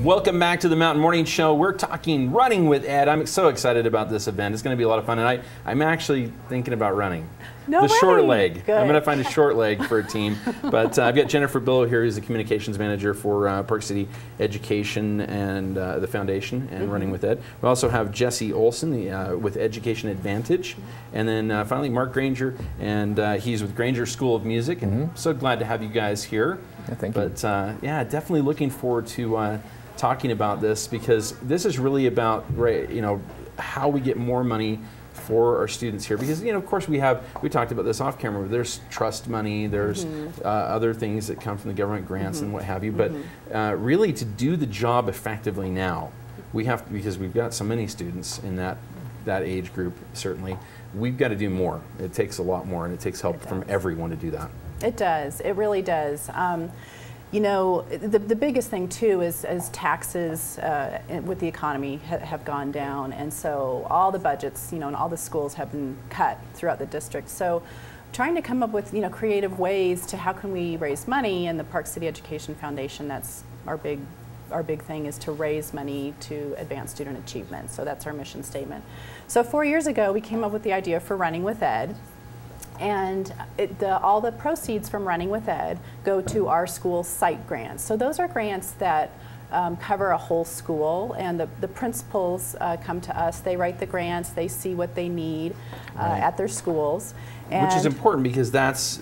Welcome back to the Mountain Morning Show. We're talking running with Ed. I'm so excited about this event. It's going to be a lot of fun, and I'm actually thinking about running. No way. Short leg. Good. I'm going to find a short leg for a team. But I've got Jennifer Billow here, who's the communications manager for Park City Education and the Foundation and Running with Ed. We also have Jesse Olson with Education Advantage. And then finally Mark Granger, and he's with Granger School of Music. And so glad to have you guys here. Yeah, thank you. But yeah, definitely looking forward to talking about this, because this is really about how we get more money for our students here, because of course we talked about this off camera. There's trust money, there's other things that come from the government, grants and what have you. But really, to do the job effectively now, we have to, because we've got so many students in that age group. Certainly, we've got to do more. It takes a lot more, and it takes help from everyone to do that. It does. It really does. The biggest thing too is taxes with the economy have gone down, and so all the budgets, and all the schools have been cut throughout the district. So trying to come up with creative ways to how can we raise money, and the Park City Education Foundation, that's our big thing, is to raise money to advance student achievement. So that's our mission statement. So 4 years ago we came up with the idea for Running with Ed. And all the proceeds from Running with Ed go to our school site grants. So those are grants that cover a whole school, and the principals come to us. They write the grants, they see what they need at their schools. And which is important, because that's,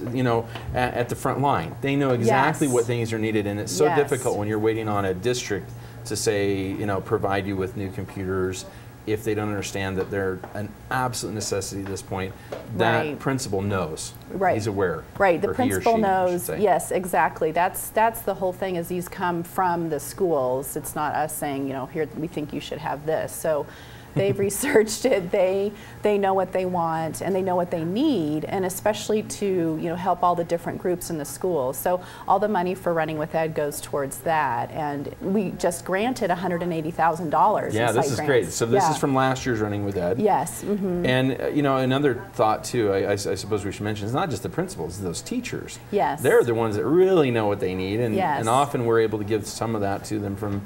at the front line. They know exactly what things are needed, and it's so difficult when you're waiting on a district to say, provide you with new computers. If they don't understand that they're an absolute necessity at this point, that principal knows. He's aware. Right, the principal knows. Yes, exactly. That's the whole thing, is these come from the schools. It's not us saying, here, we think you should have this. So they've researched it, they know what they want, and they know what they need, and especially to help all the different groups in the schools. So all the money for Running with Ed goes towards that, and we just granted $180,000. Yeah, this is great. So this is from last year's Running with Ed. Yes. And another thought too, I suppose we should mention, is not just the principals, those teachers. Yes. They're the ones that really know what they need, and often we're able to give some of that to them from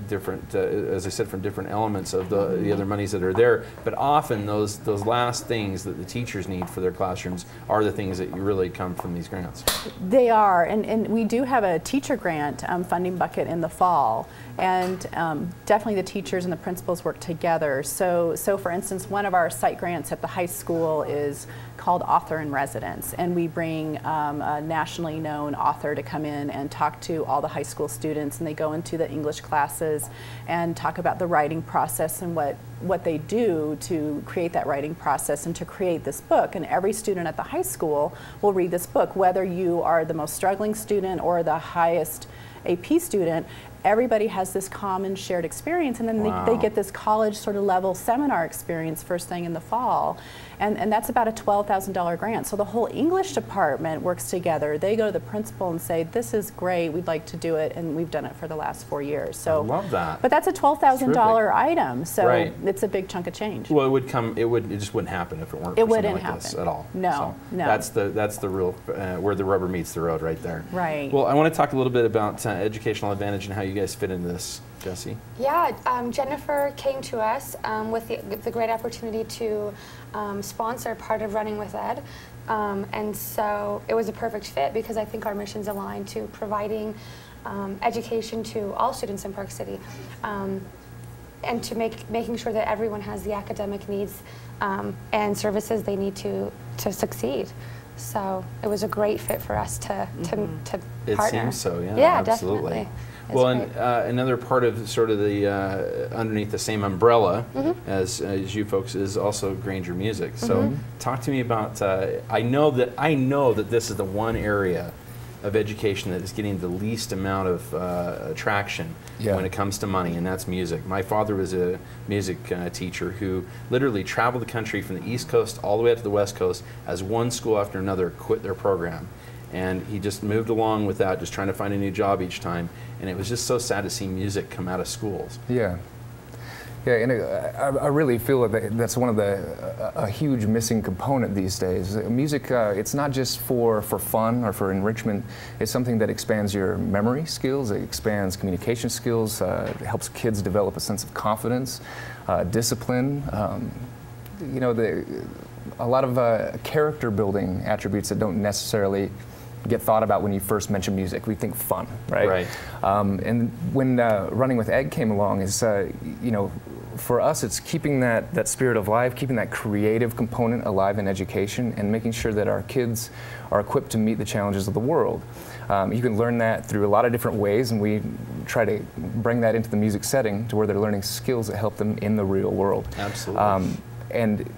different, as I said, from different elements of the other monies that are there. But often those last things that the teachers need for their classrooms are the things that really come from these grants. They are, and we do have a teacher grant funding bucket in the fall, and definitely the teachers and the principals work together. So for instance, one of our site grants at the high school is called Author in Residence, and we bring a nationally known author to come in and talk to all the high school students, and they go into the English classes and talk about the writing process and what they do to create that writing process and to create this book. And every student at the high school will read this book, whether you are the most struggling student or the highest AP student. Everybody has this common shared experience, and then they get this college sort of level seminar experience first thing in the fall. And that's about a $12,000 grant. So the whole English department works together. They go to the principal and say, this is great, we'd like to do it, and we've done it for the last 4 years. So I love that. But that's a $12,000 item, so it's a big chunk of change. Well, it just wouldn't happen if it weren't for something like this at all. No, so no. That's the real, where the rubber meets the road right there. Right. Well, I want to talk a little bit about Educational Advantage and how you guys fit into this. Jesse? Yeah, Jennifer came to us with the great opportunity to sponsor part of Running with Ed. And so it was a perfect fit, because I think our mission's aligned to providing education to all students in Park City, and to making sure that everyone has the academic needs and services they need to succeed. So it was a great fit for us to partner. It seems so, yeah. Yeah, absolutely. Definitely. Well, and another part of sort of the underneath the same umbrella as you folks is also Granger Music. So talk to me about. I know that this is the one area of education that is getting the least amount of traction when it comes to money, and that's music. My father was a music teacher who literally traveled the country from the East Coast all the way up to the West Coast as one school after another quit their program. And he just moved along with that, just trying to find a new job each time. And it was just so sad to see music come out of schools. Yeah. Yeah, and I really feel that that's one of a huge missing component these days. Music, it's not just for fun or for enrichment. It's something that expands your memory skills, it expands communication skills, it helps kids develop a sense of confidence, discipline. You know, a lot of character building attributes that don't necessarily get thought about when you first mention music. We think fun, right? Right. And when Running with Ed came along, is you know, for us, it's keeping that spirit alive, keeping that creative component alive in education, and making sure that our kids are equipped to meet the challenges of the world. You can learn that through a lot of different ways, and we try to bring that into the music setting to where they're learning skills that help them in the real world. Absolutely. And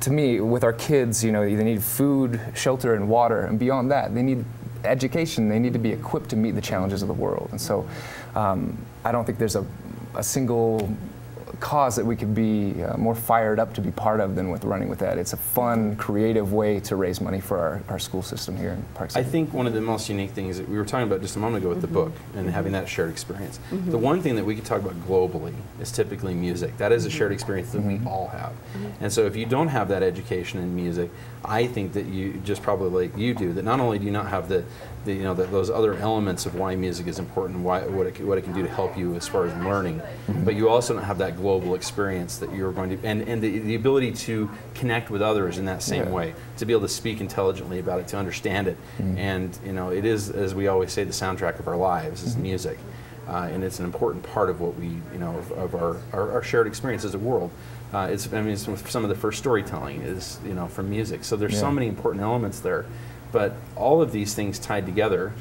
to me, with our kids, you know, they need food, shelter, and water, and beyond that, they need education. They need to be equipped to meet the challenges of the world. And so, I don't think there's a single cause that we could be more fired up to be part of than with Running with Ed. It's a fun, creative way to raise money for our school system here in Park City. I think one of the most unique things that we were talking about just a moment ago with the book and having that shared experience. The one thing that we could talk about globally is typically music. That is a shared experience that we all have. And so if you don't have that education in music, I think that you just probably like you do, that not only do you not have the you know, those other elements of why music is important, what it can do to help you as far as learning, but you also don't have that global experience that you're going to, and the ability to connect with others in that same way, to be able to speak intelligently about it, to understand it, and you know, it is, as we always say, the soundtrack of our lives is music, and it's an important part of what we, you know, of our shared experience as a world. I mean, it's some of the first storytelling is, you know, from music. So there's so many important elements there. But all of these things tied together,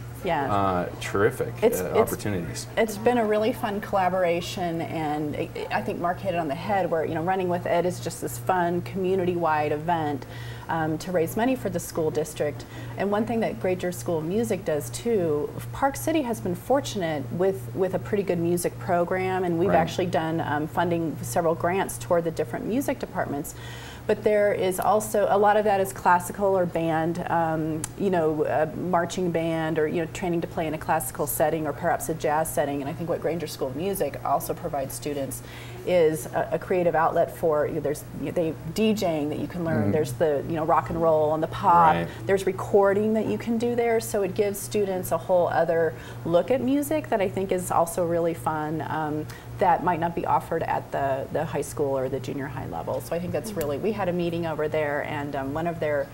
terrific opportunities. It's been a really fun collaboration, and I think Mark hit it on the head where, you know, Running with Ed is just this fun community-wide event to raise money for the school district. And one thing that Granger School of Music does too, Park City has been fortunate with a pretty good music program, and we've actually done funding several grants toward the different music departments. But there is also, a lot of that is classical or band, you know, marching band, or, you know, training to play in a classical setting or perhaps a jazz setting. And I think what Granger School of Music also provides students is a creative outlet for, you know, there's DJing that you can learn, there's the, you know, rock and roll and the pop, there's recording that you can do there. So it gives students a whole other look at music that I think is also really fun. That might not be offered at the high school or the junior high level. So I think that's really, we had a meeting over there, and one of their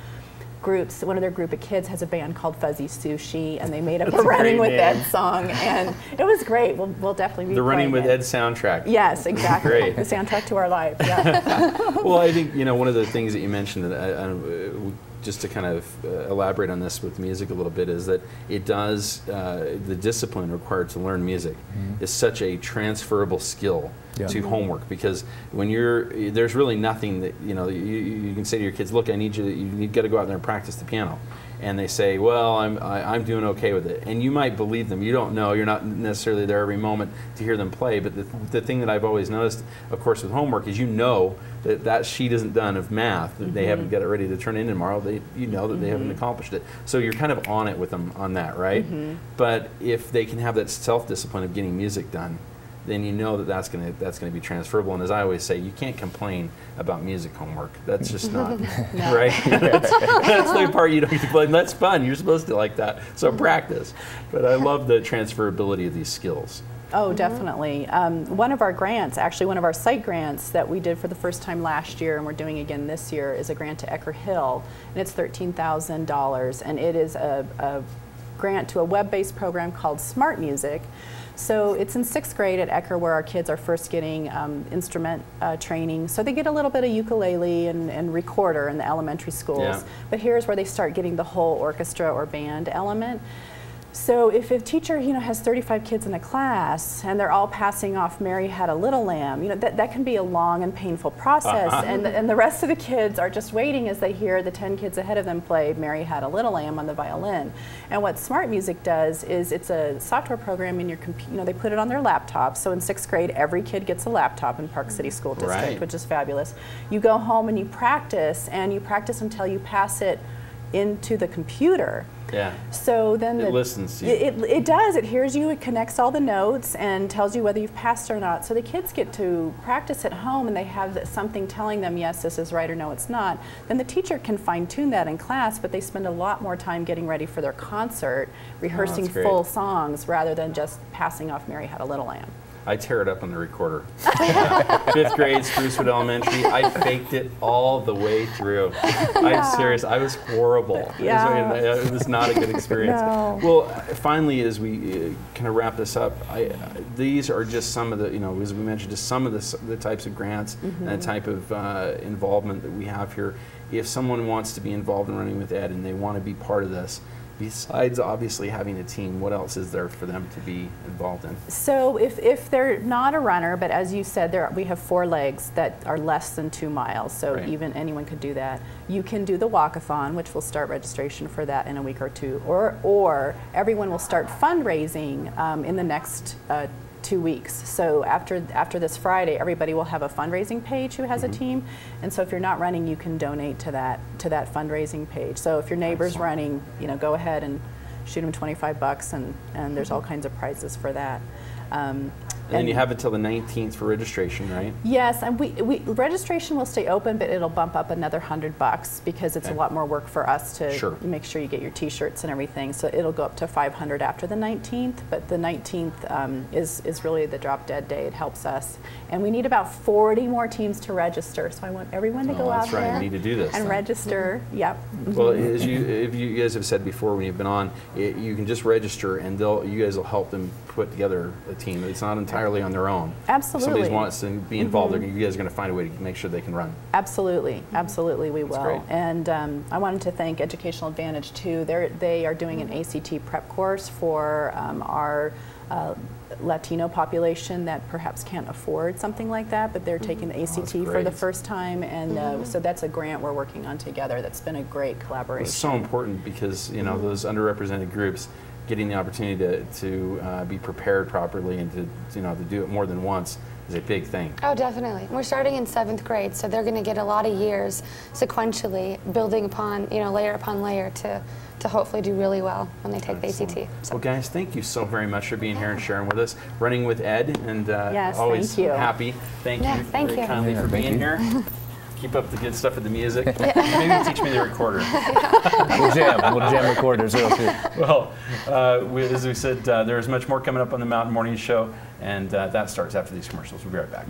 group of kids has a band called Fuzzy Sushi, and they made up a Running with Ed song, and it was great. We'll definitely be the Running with it. Ed soundtrack. Yes, exactly. Great. The soundtrack to our lives. Yeah. Well, I think, you know, one of the things that you mentioned that just to kind of elaborate on this with music a little bit, is that it does, the discipline required to learn music is such a transferable skill to homework, because when there's really nothing that, you know, you can say to your kids, look, you got to go out there and practice the piano. And they say, well, I'm doing okay with it. And you might believe them. You don't know. You're not necessarily there every moment to hear them play. But the thing that I've always noticed, of course, with homework is, you know, that sheet isn't done of math. That they haven't got it ready to turn in tomorrow. You know that they haven't accomplished it. So you're kind of on it with them on that, right? But if they can have that self-discipline of getting music done, then you know that's going to be transferable. And as I always say, you can't complain about music homework. That's just not right. That's the part you don't get to play. That's fun. You're supposed to like that. So practice. But I love the transferability of these skills. Oh, definitely. One of our grants, actually one of our site grants that we did for the first time last year and we're doing again this year, is a grant to Ecker Hill, and it's $13,000, and it is a grant to a web-based program called Smart Music. So it's in 6th grade at Ecker, where our kids are first getting instrument training. So they get a little bit of ukulele and recorder in the elementary schools. But here's where they start getting the whole orchestra or band element. So if a teacher, you know, has 35 kids in a class and they're all passing off Mary Had a Little Lamb, you know, that can be a long and painful process. And the rest of the kids are just waiting as they hear the 10 kids ahead of them play Mary Had a Little Lamb on the violin. And what Smart Music does is, it's a software program in your computer. You know, they put it on their laptop. So in 6th grade, every kid gets a laptop in Park City School District, which is fabulous. You go home and you practice until you pass it into the computer. Yeah. So then It listens to you. It does. It hears you. It connects all the notes and tells you whether you've passed or not. So the kids get to practice at home, and they have something telling them, yes, this is right, or no, it's not. Then the teacher can fine-tune that in class, but they spend a lot more time getting ready for their concert, rehearsing great. full songs rather than just passing off Mary Had a Little Lamb. I tear it up on the recorder. 5th grade, Sprucewood Elementary. I faked it all the way through. I'm serious. I was horrible. Yeah. It was not a good experience. No. Well, finally, as we kind of wrap this up, these are just some of the, as we mentioned, just some of the types of grants and the type of involvement that we have here. If someone wants to be involved in Running with Ed and they want to be part of this, besides obviously having a team, what else is there for them to be involved in? So if they're not a runner, but as you said, we have 4 legs that are less than 2 miles, so Right. even anyone could do that. You can do the walkathon, which will start registration for that in a week or 2, or everyone will start fundraising in the next 2 weeks. So after this Friday, everybody will have a fundraising page who has a team, and so if you're not running, you can donate to that fundraising page. So if your neighbor's running, go ahead and shoot them $25, and there's all kinds of prizes for that. And then you have until the 19th for registration, right? Yes, and registration will stay open, but it'll bump up another $100 because it's a lot more work for us to make sure you get your T-shirts and everything. So it'll go up to $500 after the 19th, but the 19th is really the drop dead day. It helps us, and we need about 40 more teams to register. So I want everyone to go out that's right. there We need to do this and then. register. Yep. Well, if you guys have said before when you've been on, you can just register, and you guys will help them put together a team. It's not entirely on their own. Absolutely. If somebody wants to be involved, you guys are going to find a way to make sure they can run. Absolutely, absolutely, we will. great. And I wanted to thank Educational Advantage too. They are doing an ACT prep course for our Latino population that perhaps can't afford something like that, but they're taking the ACT for great. the first time, and so that's a grant we're working on together. That's been a great collaboration. It's so important because those underrepresented groups getting the opportunity to be prepared properly and to do it more than once is a big thing. Oh, definitely. We're starting in 7th grade, so they're going to get a lot of years sequentially, building upon, layer upon layer to hopefully do really well when they take the ACT. So. Well, guys, thank you so very much for being here and sharing with us. Running with Ed, and Yes, always thank you. happy. Thank Yeah, you thank very you. kindly Yeah, for thank being you. here. Keep up the good stuff with the music. Maybe teach me the recorder. We'll jam recorders real quick. Well, as we said, there's much more coming up on the Mountain Morning Show, and that starts after these commercials. We'll be right back.